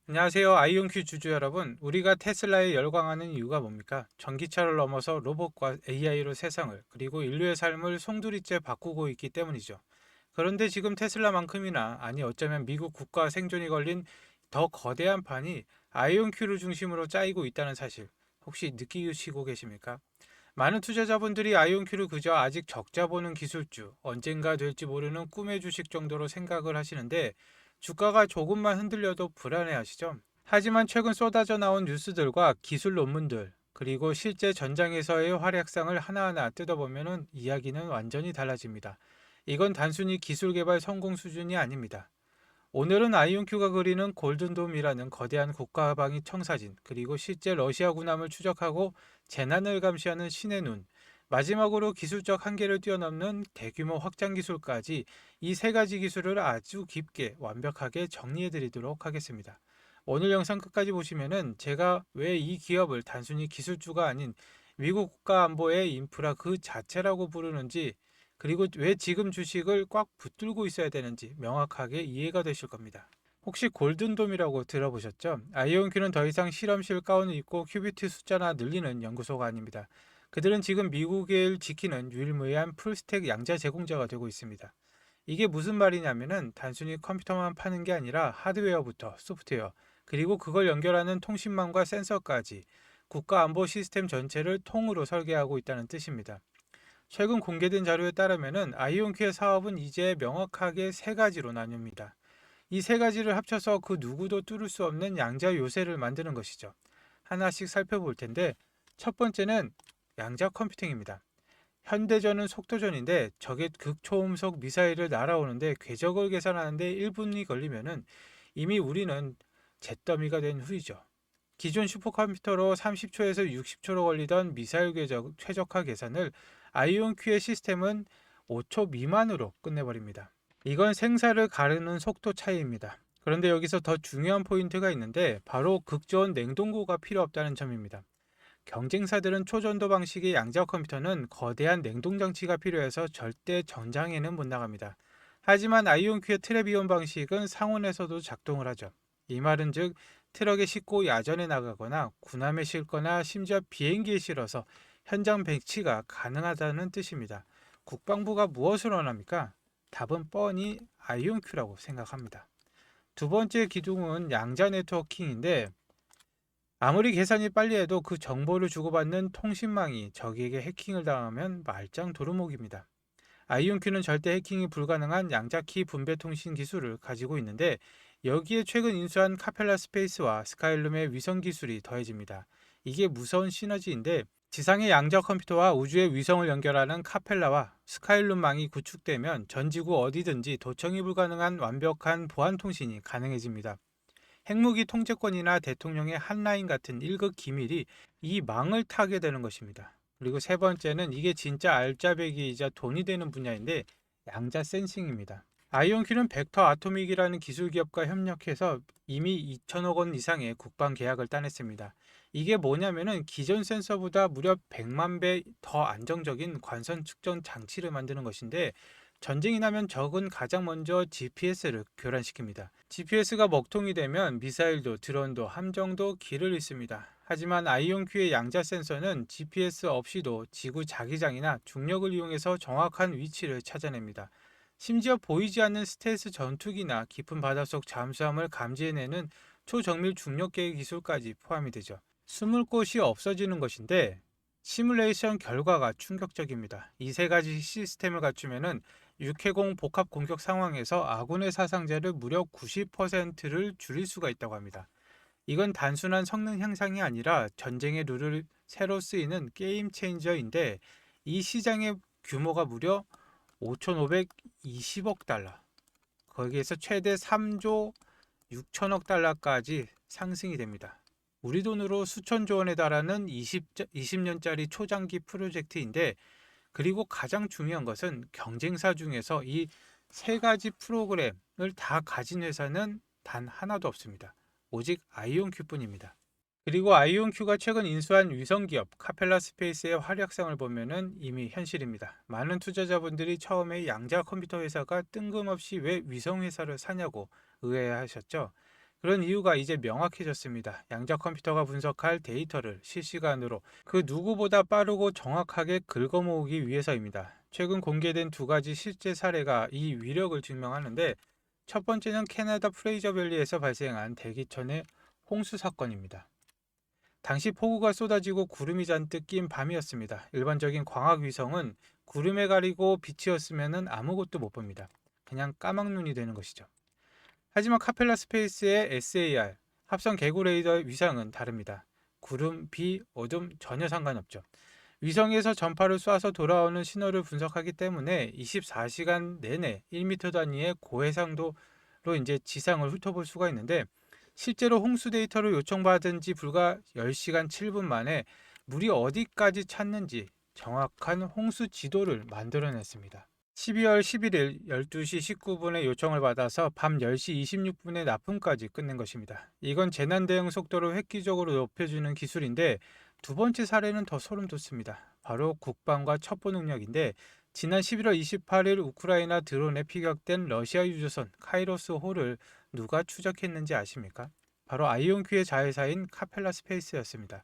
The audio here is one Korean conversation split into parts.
안녕하세요. 아이온큐 주주 여러분. 우리가 테슬라에 열광하는 이유가 뭡니까? 전기차를 넘어서 로봇과 AI로 세상을, 그리고 인류의 삶을 송두리째 바꾸고 있기 때문이죠. 그런데 지금 테슬라만큼이나, 아니 어쩌면 미국 국가 생존이 걸린 더 거대한 판이 아이온큐를 중심으로 짜이고 있다는 사실, 혹시 느끼시고 계십니까? 많은 투자자분들이 아이온큐를 그저 아직 적자 보는 기술주, 언젠가 될지 모르는 꿈의 주식 정도로 생각을 하시는데, 주가가 조금만 흔들려도 불안해하시죠? 하지만 최근 쏟아져 나온 뉴스들과 기술 논문들, 그리고 실제 전장에서의 활약상을 하나하나 뜯어보면 이야기는 완전히 달라집니다. 이건 단순히 기술 개발 성공 수준이 아닙니다. 오늘은 아이온큐가 그리는 골든돔이라는 거대한 국가방위 청사진, 그리고 실제 러시아 군함을 추적하고 재난을 감시하는 신의 눈, 마지막으로 기술적 한계를 뛰어넘는 대규모 확장 기술까지 이 세 가지 기술을 아주 깊게 완벽하게 정리해 드리도록 하겠습니다. 오늘 영상 끝까지 보시면은 제가 왜 이 기업을 단순히 기술주가 아닌 미국 국가 안보의 인프라 그 자체라고 부르는지, 그리고 왜 지금 주식을 꽉 붙들고 있어야 되는지 명확하게 이해가 되실 겁니다. 혹시 골든돔이라고 들어보셨죠? 아이온큐는 더 이상 실험실 가운을 입고 큐비트 숫자나 늘리는 연구소가 아닙니다. 그들은 지금 미국을 지키는 유일무이한 풀스택 양자 제공자가 되고 있습니다. 이게 무슨 말이냐면은 단순히 컴퓨터만 파는 게 아니라 하드웨어부터 소프트웨어, 그리고 그걸 연결하는 통신망과 센서까지 국가 안보 시스템 전체를 통으로 설계하고 있다는 뜻입니다. 최근 공개된 자료에 따르면 아이온큐의 사업은 이제 명확하게 세 가지로 나뉩니다. 이 세 가지를 합쳐서 그 누구도 뚫을 수 없는 양자 요새를 만드는 것이죠. 하나씩 살펴볼 텐데, 첫 번째는 양자 컴퓨팅입니다. 현대전은 속도전인데 적의 극초음속 미사일을 날아오는데 궤적을 계산하는데 1분이 걸리면은 이미 우리는 잿더미가 된 후이죠. 기존 슈퍼컴퓨터로 30초에서 60초로 걸리던 미사일 궤적 최적화 계산을 아이온큐의 시스템은 5초 미만으로 끝내버립니다. 이건 생사를 가르는 속도 차이입니다. 그런데 여기서 더 중요한 포인트가 있는데 바로 극저온 냉동고가 필요 없다는 점입니다. 경쟁사들은 초전도 방식의 양자 컴퓨터는 거대한 냉동 장치가 필요해서 절대 전장에는 못 나갑니다. 하지만 아이온큐의 트래비온 방식은 상온에서도 작동을 하죠. 이 말은 즉 트럭에 싣고 야전에 나가거나 군함에 싣거나 심지어 비행기에 실어서 현장 배치가 가능하다는 뜻입니다. 국방부가 무엇을 원합니까? 답은 뻔히 아이온큐라고 생각합니다. 두 번째 기둥은 양자 네트워킹인데, 아무리 계산이 빨리 해도 그 정보를 주고받는 통신망이 적에게 해킹을 당하면 말짱 도루묵입니다. 아이온큐는 절대 해킹이 불가능한 양자키 분배 통신 기술을 가지고 있는데, 여기에 최근 인수한 카펠라 스페이스와 스카이룸의 위성 기술이 더해집니다. 이게 무서운 시너지인데, 지상의 양자 컴퓨터와 우주의 위성을 연결하는 카펠라와 스카이룸망이 구축되면 전 지구 어디든지 도청이 불가능한 완벽한 보안 통신이 가능해집니다. 핵무기 통제권이나 대통령의 한라인 같은 1급 기밀이 이 망을 타게 되는 것입니다. 그리고 세 번째는 이게 진짜 알짜배기이자 돈이 되는 분야인데, 양자 센싱입니다. 아이온큐는 벡터 아토믹이라는 기술 기업과 협력해서 이미 2천억 원 이상의 국방 계약을 따냈습니다. 이게 뭐냐면은 기존 센서보다 무려 100만 배 더 안정적인 관선 측정 장치를 만드는 것인데, 전쟁이 나면 적은 가장 먼저 GPS를 교란시킵니다. GPS가 먹통이 되면 미사일도 드론도 함정도 길을 잃습니다. 하지만 아이온큐의 양자 센서는 GPS 없이도 지구 자기장이나 중력을 이용해서 정확한 위치를 찾아냅니다. 심지어 보이지 않는 스텔스 전투기나 깊은 바닷속 잠수함을 감지해내는 초정밀 중력계의 기술까지 포함이 되죠. 숨을 곳이 없어지는 것인데, 시뮬레이션 결과가 충격적입니다. 이 세 가지 시스템을 갖추면은 육해공 복합 공격 상황에서 아군의 사상자를 무려 90%를 줄일 수가 있다고 합니다. 이건 단순한 성능 향상이 아니라 전쟁의 룰을 새로 쓰이는 게임 체인저인데, 이 시장의 규모가 무려 5,520억 달러, 거기에서 최대 3조 6천억 달러까지 상승이 됩니다. 우리 돈으로 수천조 원에 달하는 20년짜리 초장기 프로젝트인데, 그리고 가장 중요한 것은 경쟁사 중에서 이 세 가지 프로그램을 다 가진 회사는 단 하나도 없습니다. 오직 아이온큐뿐입니다. 그리고 아이온큐가 최근 인수한 위성기업 카펠라 스페이스의 활약상을 보면은 이미 현실입니다. 많은 투자자분들이 처음에 양자 컴퓨터 회사가 뜬금없이 왜 위성 회사를 사냐고 의아해하셨죠. 그런 이유가 이제 명확해졌습니다. 양자 컴퓨터가 분석할 데이터를 실시간으로 그 누구보다 빠르고 정확하게 긁어모으기 위해서입니다. 최근 공개된 두 가지 실제 사례가 이 위력을 증명하는데, 첫 번째는 캐나다 프레이저밸리에서 발생한 대기천의 홍수 사건입니다. 당시 폭우가 쏟아지고 구름이 잔뜩 낀 밤이었습니다. 일반적인 광학 위성은 구름에 가리고 빛이었으면 아무것도 못 봅니다. 그냥 까막눈이 되는 것이죠. 하지만 카펠라 스페이스의 SAR 합성 개구 레이더 위상은 다릅니다. 구름, 비, 어둠 전혀 상관없죠. 위성에서 전파를 쏴서 돌아오는 신호를 분석하기 때문에 24시간 내내 1m 단위의 고해상도로 이제 지상을 훑어볼 수가 있는데, 실제로 홍수 데이터를 요청받은 지 불과 10시간 7분 만에 물이 어디까지 찼는지 정확한 홍수 지도를 만들어냈습니다. 12월 11일 12시 19분에 요청을 받아서 밤 10시 26분에 납품까지 끝낸 것입니다. 이건 재난 대응 속도를 획기적으로 높여주는 기술인데, 두 번째 사례는 더 소름 돋습니다. 바로 국방과 첩보 능력인데, 지난 11월 28일 우크라이나 드론에 피격된 러시아 유조선 카이로스호를 누가 추적했는지 아십니까? 바로 아이온큐의 자회사인 카펠라 스페이스였습니다.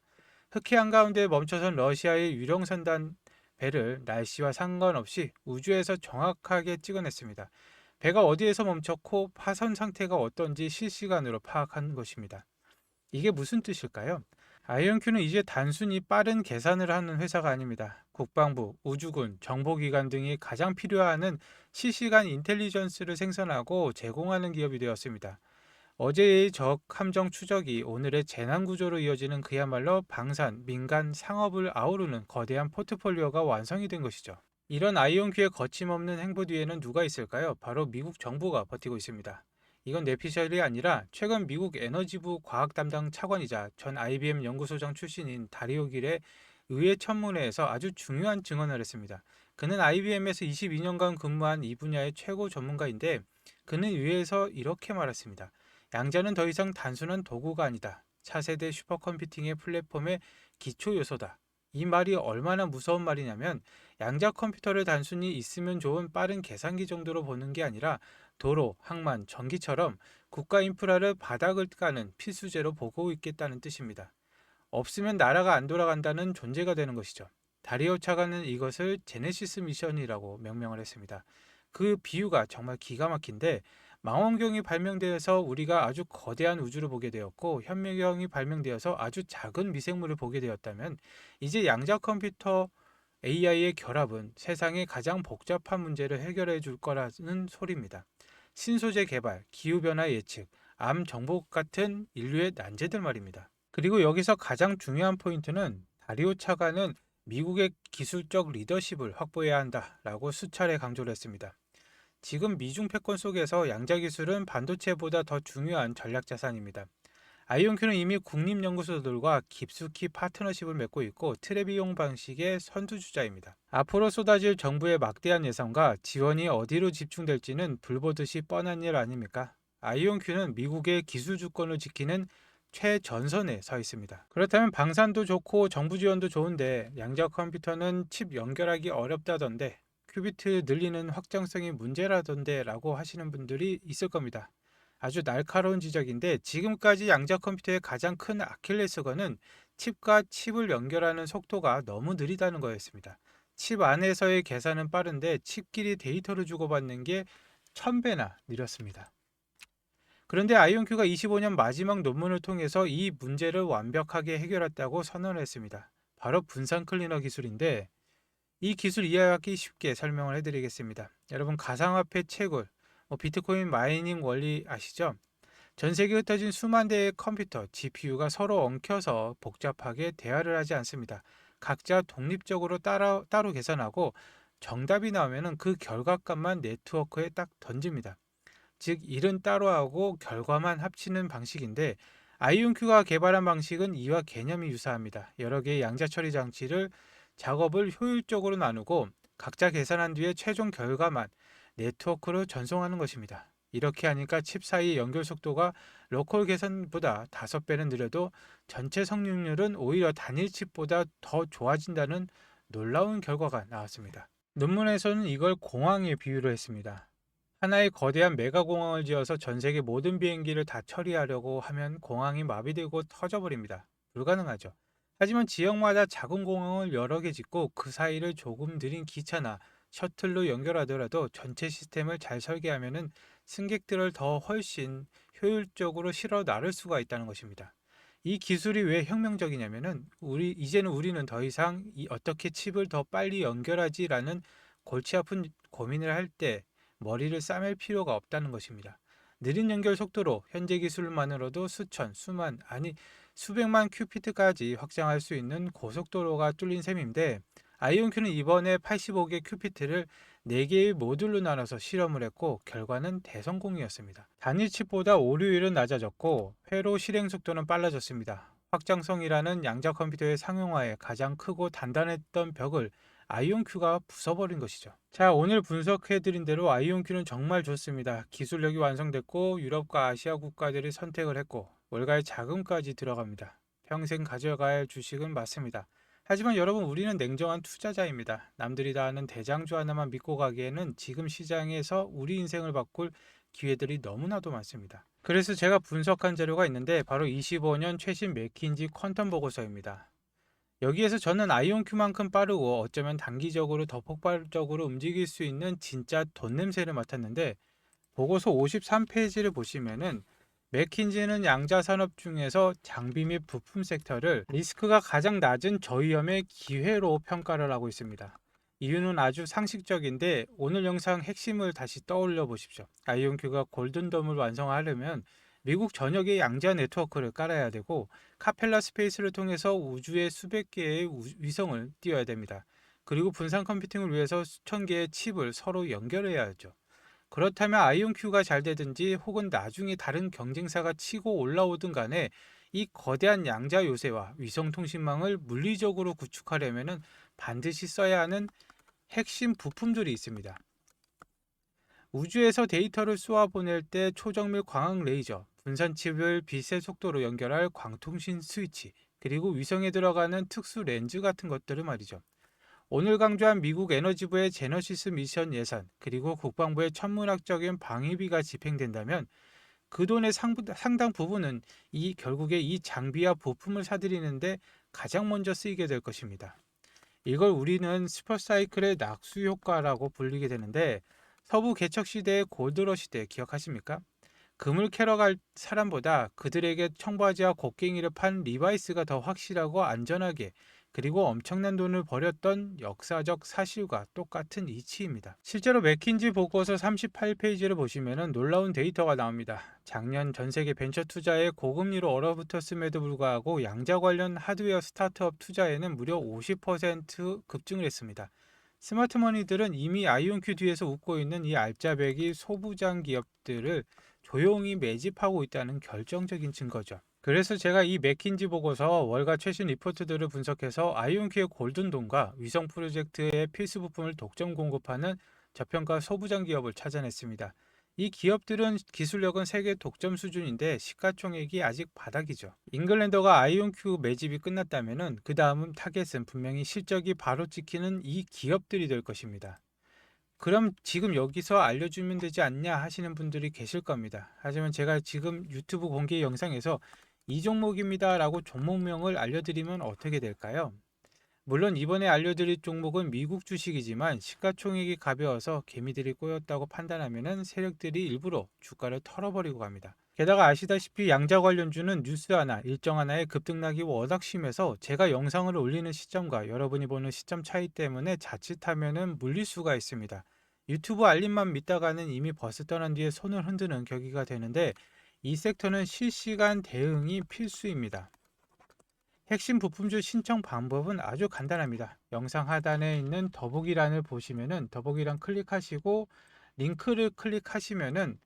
흑해 한가운데 멈춰선 러시아의 유령선단 배를 날씨와 상관없이 우주에서 정확하게 찍어냈습니다. 배가 어디에서 멈췄고 파손 상태가 어떤지 실시간으로 파악한 것입니다. 이게 무슨 뜻일까요? 아이온큐는 이제 단순히 빠른 계산을 하는 회사가 아닙니다. 국방부, 우주군, 정보기관 등이 가장 필요하는 실시간 인텔리전스를 생산하고 제공하는 기업이 되었습니다. 어제의 적 함정 추적이 오늘의 재난 구조로 이어지는 그야말로 방산, 민간, 상업을 아우르는 거대한 포트폴리오가 완성이 된 것이죠. 이런 아이온큐의 거침없는 행보 뒤에는 누가 있을까요? 바로 미국 정부가 버티고 있습니다. 이건 내피셜이 아니라 최근 미국 에너지부 과학 담당 차관이자 전 IBM 연구소장 출신인 다리오 길의 의회 청문회에서 아주 중요한 증언을 했습니다. 그는 IBM에서 22년간 근무한 이 분야의 최고 전문가인데, 그는 의회에서 이렇게 말했습니다. 양자는 더 이상 단순한 도구가 아니다. 차세대 슈퍼컴퓨팅의 플랫폼의 기초 요소다. 이 말이 얼마나 무서운 말이냐면, 양자 컴퓨터를 단순히 있으면 좋은 빠른 계산기 정도로 보는 게 아니라 도로, 항만, 전기처럼 국가 인프라를 바닥을 까는 필수제로 보고 있겠다는 뜻입니다. 없으면 나라가 안 돌아간다는 존재가 되는 것이죠. 다리오 차관은 이것을 제네시스 미션이라고 명명을 했습니다. 그 비유가 정말 기가 막힌데, 망원경이 발명되어서 우리가 아주 거대한 우주를 보게 되었고, 현미경이 발명되어서 아주 작은 미생물을 보게 되었다면, 이제 양자 컴퓨터 AI의 결합은 세상의 가장 복잡한 문제를 해결해 줄 거라는 소리입니다. 신소재 개발, 기후변화 예측, 암 정복 같은 인류의 난제들 말입니다. 그리고 여기서 가장 중요한 포인트는, 다리오 차관은 미국의 기술적 리더십을 확보해야 한다라고 수차례 강조를 했습니다. 지금 미중 패권 속에서 양자 기술은 반도체보다 더 중요한 전략 자산입니다. 아이온큐는 이미 국립연구소들과 깊숙이 파트너십을 맺고 있고, 트랩이용 방식의 선두주자입니다. 앞으로 쏟아질 정부의 막대한 예산과 지원이 어디로 집중될지는 불보듯이 뻔한 일 아닙니까? 아이온큐는 미국의 기술 주권을 지키는 최전선에 서 있습니다. 그렇다면 방산도 좋고 정부 지원도 좋은데 양자 컴퓨터는 칩 연결하기 어렵다던데, 큐비트 늘리는 확장성이 문제라던데 라고 하시는 분들이 있을 겁니다. 아주 날카로운 지적인데, 지금까지 양자 컴퓨터의 가장 큰 아킬레스건은 칩과 칩을 연결하는 속도가 너무 느리다는 거였습니다. 칩 안에서의 계산은 빠른데 칩끼리 데이터를 주고받는 게 1000배나 느렸습니다. 그런데 아이온큐가 25년 마지막 논문을 통해서 이 문제를 완벽하게 해결했다고 선언했습니다. 바로 분산 클리너 기술인데, 이 기술 이해하기 쉽게 설명을 해드리겠습니다. 여러분, 가상화폐 채굴, 비트코인 마이닝 원리 아시죠? 전 세계에 흩어진 수만 대의 컴퓨터, GPU가 서로 엉켜서 복잡하게 대화를 하지 않습니다. 각자 독립적으로 따로 계산하고, 정답이 나오면 그 결과값만 네트워크에 딱 던집니다. 즉, 일은 따로 하고 결과만 합치는 방식인데, 아이온큐가 개발한 방식은 이와 개념이 유사합니다. 여러 개의 양자 처리 장치를 작업을 효율적으로 나누고 각자 계산한 뒤에 최종 결과만 네트워크로 전송하는 것입니다. 이렇게 하니까 칩 사이 연결 속도가 로컬 계산보다 5배는 느려도 전체 성능률은 오히려 단일 칩보다 더 좋아진다는 놀라운 결과가 나왔습니다. 논문에서는 이걸 공항에 비유를 했습니다. 하나의 거대한 메가공항을 지어서 전 세계 모든 비행기를 다 처리하려고 하면 공항이 마비되고 터져버립니다. 불가능하죠. 하지만 지역마다 작은 공항을 여러 개 짓고 그 사이를 조금 느린 기차나 셔틀로 연결하더라도 전체 시스템을 잘 설계하면은 승객들을 더 훨씬 효율적으로 실어 나를 수가 있다는 것입니다. 이 기술이 왜 혁명적이냐면은 이제는 우리는 더 이상 어떻게 칩을 더 빨리 연결하지라는 골치 아픈 고민을 할 때 머리를 싸맬 필요가 없다는 것입니다. 느린 연결 속도로 현재 기술만으로도 수천, 수만, 아니 수백만 큐피트까지 확장할 수 있는 고속도로가 뚫린 셈인데, 아이온큐는 이번에 85개 큐피트를 4개의 모듈로 나눠서 실험을 했고 결과는 대성공이었습니다. 단일 칩보다 오류율은 낮아졌고 회로 실행 속도는 빨라졌습니다. 확장성이라는 양자 컴퓨터의 상용화에 가장 크고 단단했던 벽을 아이온큐가 부숴버린 것이죠. 자, 오늘 분석해드린 대로 아이온큐는 정말 좋습니다. 기술력이 완성됐고 유럽과 아시아 국가들이 선택을 했고 월가의 자금까지 들어갑니다. 평생 가져가야 할 주식은 맞습니다. 하지만 여러분, 우리는 냉정한 투자자입니다. 남들이 다 아는 대장주 하나만 믿고 가기에는 지금 시장에서 우리 인생을 바꿀 기회들이 너무나도 많습니다. 그래서 제가 분석한 자료가 있는데 바로 25년 최신 맥킨지 퀀텀 보고서입니다. 여기에서 저는 아이온큐만큼 빠르고 어쩌면 단기적으로 더 폭발적으로 움직일 수 있는 진짜 돈 냄새를 맡았는데, 보고서 53페이지를 보시면은 맥킨지는 양자 산업 중에서 장비 및 부품 섹터를 리스크가 가장 낮은 저위험의 기회로 평가를 하고 있습니다. 이유는 아주 상식적인데 오늘 영상 핵심을 다시 떠올려 보십시오. 아이온큐가 골든돔을 완성하려면 미국 전역에 양자 네트워크를 깔아야 되고 카펠라 스페이스를 통해서 우주에 수백 개의 위성을 띄워야 됩니다. 그리고 분산 컴퓨팅을 위해서 수천 개의 칩을 서로 연결해야 하죠. 그렇다면 아이온큐가 잘 되든지 혹은 나중에 다른 경쟁사가 치고 올라오든 간에 이 거대한 양자 요새와 위성 통신망을 물리적으로 구축하려면 반드시 써야 하는 핵심 부품들이 있습니다. 우주에서 데이터를 쏘아 보낼 때 초정밀 광학 레이저, 분산 칩을 빛의 속도로 연결할 광통신 스위치, 그리고 위성에 들어가는 특수 렌즈 같은 것들을 말이죠. 오늘 강조한 미국 에너지부의 제너시스 미션 예산, 그리고 국방부의 천문학적인 방위비가 집행된다면 그 돈의 상당 부분은 결국에 이 장비와 부품을 사들이는데 가장 먼저 쓰이게 될 것입니다. 이걸 우리는 슈퍼사이클의 낙수 효과라고 불리게 되는데, 서부 개척 시대의 골드러시 때 기억하십니까? 금을 캐러 갈 사람보다 그들에게 청바지와 곡괭이를 판 리바이스가 더 확실하고 안전하게, 그리고 엄청난 돈을 벌였던 역사적 사실과 똑같은 이치입니다. 실제로 맥킨지 보고서 38페이지를 보시면 놀라운 데이터가 나옵니다. 작년 전 세계 벤처 투자에 고금리로 얼어붙었음에도 불구하고 양자 관련 하드웨어 스타트업 투자에는 무려 50% 급증을 했습니다. 스마트머니들은 이미 아이온큐 뒤에서 웃고 있는 이 알짜배기 소부장 기업들을 조용히 매집하고 있다는 결정적인 증거죠. 그래서 제가 이 맥킨지 보고서 월가 최신 리포트들을 분석해서 아이온큐의 골든돔과 위성 프로젝트의 필수 부품을 독점 공급하는 저평가 소부장 기업을 찾아냈습니다. 이 기업들은 기술력은 세계 독점 수준인데 시가총액이 아직 바닥이죠. 잉글랜더가 아이온큐 매집이 끝났다면 그 다음은 타겟은 분명히 실적이 바로 찍히는 이 기업들이 될 것입니다. 그럼 지금 여기서 알려주면 되지 않냐 하시는 분들이 계실 겁니다. 하지만 제가 지금 유튜브 공개 영상에서 이 종목입니다 라고 종목명을 알려드리면 어떻게 될까요? 물론 이번에 알려드릴 종목은 미국 주식이지만 시가총액이 가벼워서 개미들이 꼬였다고 판단하면 세력들이 일부러 주가를 털어버리고 갑니다. 게다가 아시다시피 양자 관련주는 뉴스 하나, 일정 하나의 급등락이 워낙 심해서 제가 영상을 올리는 시점과 여러분이 보는 시점 차이 때문에 자칫하면 물릴 수가 있습니다. 유튜브 알림만 믿다가는 이미 버스 떠난 뒤에 손을 흔드는 격이가 되는데, 이 섹터는 실시간 대응이 필수입니다. 핵심 부품주 신청 방법은 아주 간단합니다. 영상 하단에 있는 더보기란을 보시면은 더보기란 클릭하시고 링크를 클릭하시면은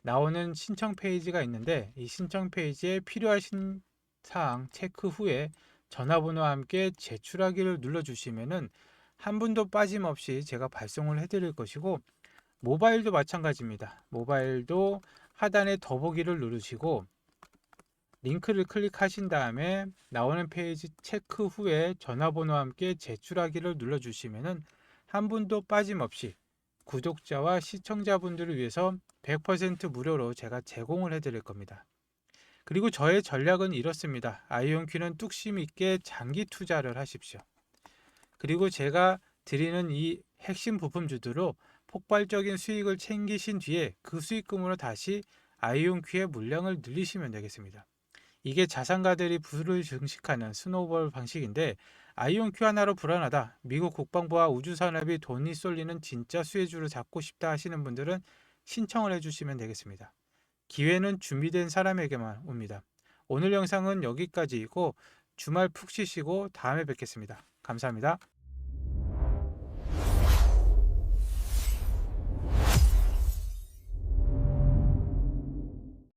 나오는 신청 페이지가 있는데, 이 신청 페이지에 필요하신 사항 체크 후에 전화번호와 함께 제출하기를 눌러주시면은 한 분도 빠짐없이 제가 발송을 해드릴 것이고, 모바일도 마찬가지입니다. 모바일도 하단에 더보기를 누르시고 링크를 클릭하신 다음에 나오는 페이지 체크 후에 전화번호와 함께 제출하기를 눌러주시면은 한 분도 빠짐없이 구독자와 시청자분들을 위해서 100% 무료로 제가 제공을 해드릴 겁니다. 그리고 저의 전략은 이렇습니다. 아이온큐는 뚝심 있게 장기 투자를 하십시오. 그리고 제가 드리는 이 핵심 부품주들로 폭발적인 수익을 챙기신 뒤에 그 수익금으로 다시 아이온큐의 물량을 늘리시면 되겠습니다. 이게 자산가들이 부를 증식하는 스노우볼 방식인데, 아이온큐 하나로 불안하다, 미국 국방부와 우주산업이 돈이 쏠리는 진짜 수혜주를 잡고 싶다 하시는 분들은 신청을 해주시면 되겠습니다. 기회는 준비된 사람에게만 옵니다. 오늘 영상은 여기까지이고 주말 푹 쉬시고 다음에 뵙겠습니다. 감사합니다.